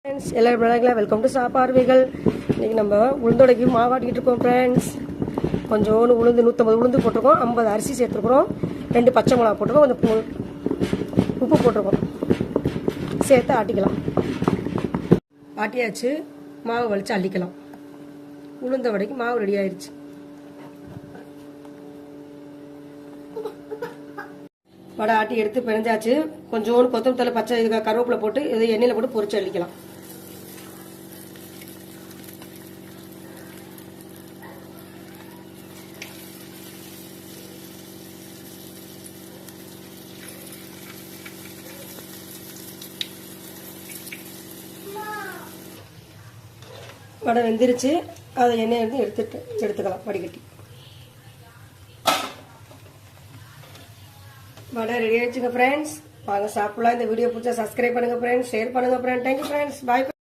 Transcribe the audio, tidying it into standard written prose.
Friends எல்லாரும் நல்லா welcome to சாப்பாடுவைகள். இன்றைக்கி நம்ம உளுந்தோடைக்கு மாவாட்டிக்கிட்டு இருக்கோம் ஃப்ரெண்ட்ஸ். கொஞ்சோண்டு உளுந்து 150 உளுந்து போட்டிருக்கோம், 50 அரிசி சேர்த்துருக்குறோம், 2 பச்சை மிளகா போட்டிருக்கோம், கொஞ்சம் உப்பு போட்டிருக்கோம். சேர்த்து ஆட்டிக்கலாம். ஆட்டியாச்சு, மாவு வலிச்சு அள்ளிக்கலாம். உளுந்த வடைக்கு மாவு ரெடி ஆயிடுச்சு. வடை ஆட்டி எடுத்து பிணைஞ்சாச்சு. கொஞ்சோண்டு கொத்தமல்லி தழை, பச்சை இதுக்கு கருவேப்பிலை போட்டு இது எண்ணெயில் போட்டு பொரிச்சு அள்ளிக்கலாம். வடை வெந்துருச்சு, அதை எண்ணெய் எடுத்துக்கலாம் வடிகட்டி. வடை ரெடி ஆயிடுச்சுங்க ஃப்ரெண்ட்ஸ். வாங்க சாப்பிடலாம். இந்த வீடியோ பிடிச்சா சப்ஸ்கிரைப் பண்ணுங்க ஃப்ரெண்ட்ஸ், ஷேர் பண்ணுங்க ஃப்ரெண்ட்ஸ். தேங்க்யூ ஃப்ரெண்ட்ஸ், பாய்.